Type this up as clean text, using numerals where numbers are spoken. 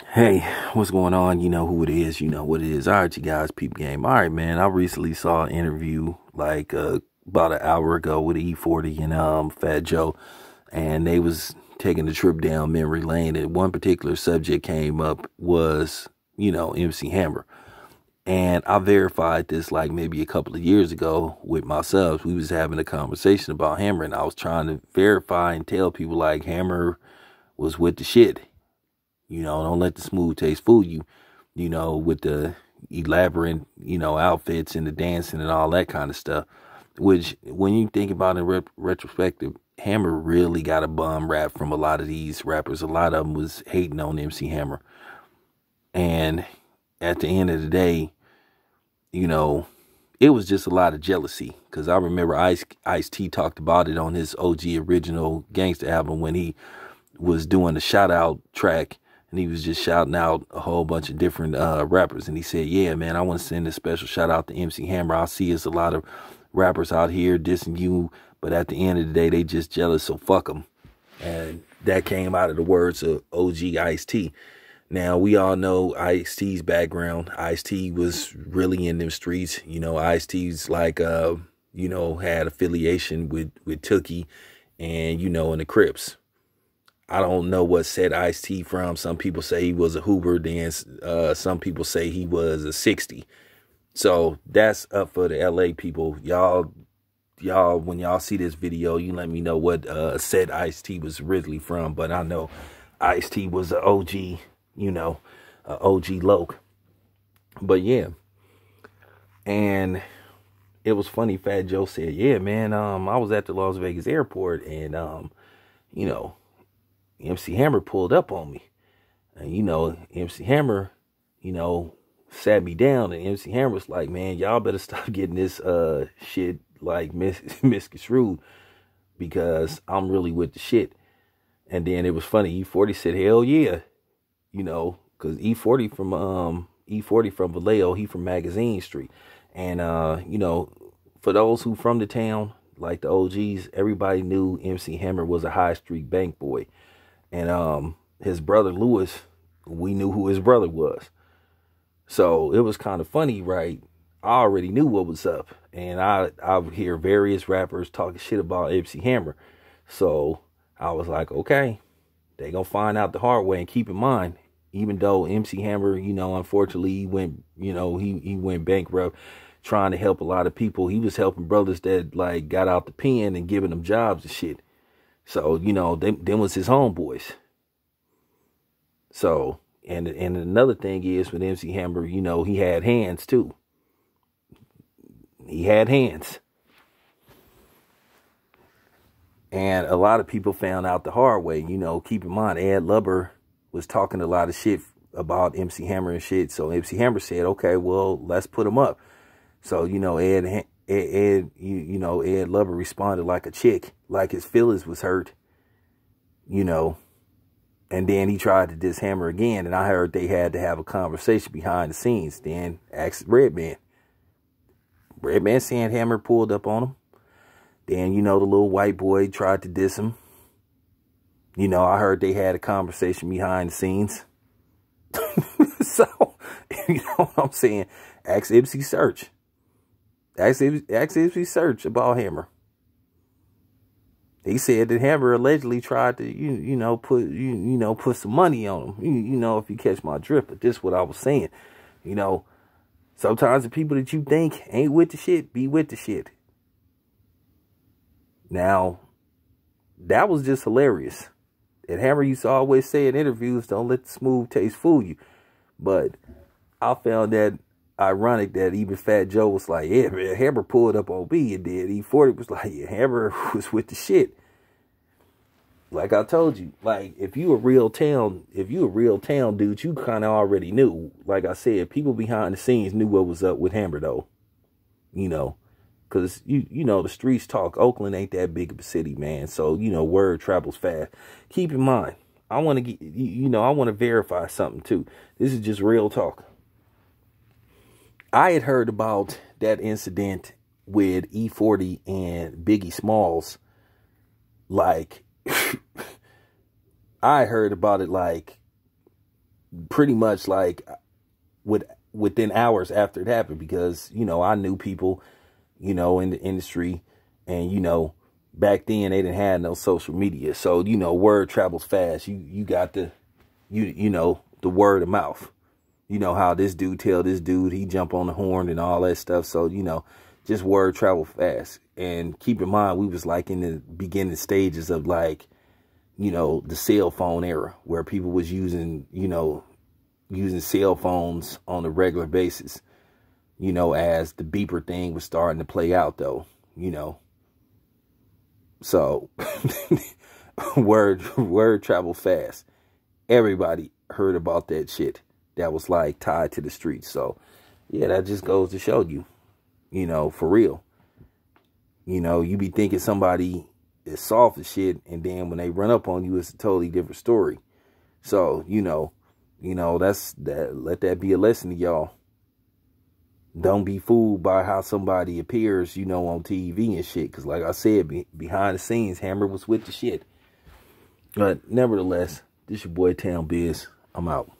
Hey, what's going on? You know who it is. You know what it is. All right, you guys, peep game. All right, man. I recently saw an interview about an hour ago with E-40 and Fat Joe, and they was taking a trip down memory lane. And one particular subject came up was MC Hammer, and I verified this like maybe a couple of years ago with myself. We was having a conversation about Hammer, and I was trying to verify and tell people like Hammer was with the shit. Don't let the smooth taste fool you, with the elaborate, outfits and the dancing and all that kind of stuff. Which, when you think about it in retrospective, Hammer really got a bum rap from a lot of these rappers. A lot of them was hating on MC Hammer. And at the end of the day, it was just a lot of jealousy. Because I remember Ice-T talked about it on his OG original Gangsta album when he was doing the shout out track. And he was just shouting out a whole bunch of different rappers. And he said, yeah, man, I want to send a special shout out to MC Hammer. I see it's a lot of rappers out here dissing you. But at the end of the day, they just jealous, so fuck them. And that came out of the words of OG Ice-T. Now, we all know Ice-T's background. Ice-T was really in them streets. Ice-T's like, had affiliation with Tookie and, and the Crips. I don't know what set Ice-T from. Some people say he was a Hoover, then some people say he was a 60. So that's up for the LA people. Y'all, when y'all see this video, you let me know what set Ice-T was originally from. But I know Ice-T was an OG, a OG Loke. But yeah. And it was funny, Fat Joe said, yeah, man, I was at the Las Vegas airport and, MC Hammer pulled up on me. And, MC Hammer, sat me down. And MC Hammer was like, man, y'all better stop getting this shit like misconstrued because I'm really with the shit. And then it was funny. E-40 said, hell yeah. Because E-40 from Vallejo, he from Magazine Street. And, for those who from the town, like the OGs, everybody knew MC Hammer was a high street bank boy. And his brother Lewis, we knew who his brother was. So it was kind of funny, right? I already knew what was up. And I would hear various rappers talking shit about MC Hammer. So I was like, okay, they gonna find out the hard way. And keep in mind, even though MC Hammer, unfortunately he went, he went bankrupt trying to help a lot of people. He was helping brothers that like got out the pen and giving them jobs and shit. So, them was his homeboys. So, and another thing is with MC Hammer, he had hands too. He had hands. And a lot of people found out the hard way. Keep in mind, Ed Lubber was talking a lot of shit about MC Hammer and shit. So MC Hammer said, okay, well, let's put him up. So, Ed Lubber responded like a chick, like his feelings was hurt, and then he tried to diss Hammer again, and I heard they had to have a conversation behind the scenes. Then asked Redman saying Hammer pulled up on him. Then, the little white boy tried to diss him. I heard they had a conversation behind the scenes. So, you know what I'm saying? Ask MC Search. Ask MC Search about Hammer. He said that Hammer allegedly tried to, put some money on him. If you catch my drift. But this is what I was saying. Sometimes the people that you think ain't with the shit be with the shit. Now, that was just hilarious. And Hammer used to always say in interviews, don't let the smooth taste fool you. But I found that ironic that even Fat Joe was like, yeah, man, Hammer pulled up on me, and then E-40 was like, yeah, Hammer was with the shit. Like I told you, like if you a real town dude, you kind of already knew. Like I said, people behind the scenes knew what was up with Hammer though. Because the streets talk. Oakland ain't that big of a city, man. So word travels fast. Keep in mind, I want to get I want to verify something too. This is just real talk. I had heard about that incident with E-40 and Biggie Smalls. Like, I heard about it like pretty much like within hours after it happened, because, you know, I knew people, you know, in the industry, and, you know, back then they didn't have no social media. So, you know, word travels fast. You got the, you know, the word of mouth. You know how this dude tell this dude, he jump on the horn and all that stuff. So, you know, just word travel fast. And keep in mind, we was like in the beginning stages of, like, you know, the cell phone era, where people was using, you know, using cell phones on a regular basis, you know, as the beeper thing was starting to play out, though, you know. So word travel fast. Everybody heard about that shit that was like tied to the streets. So yeah, that just goes to show you, you know, for real. You know, you be thinking somebody is soft as shit, and then when they run up on you, it's a totally different story. So, you know, that's that. Let that be a lesson to y'all. Don't be fooled by how somebody appears, you know, on TV and shit. Because like I said, behind the scenes, Hammer was with the shit. But nevertheless, this your boy Town Biz. I'm out.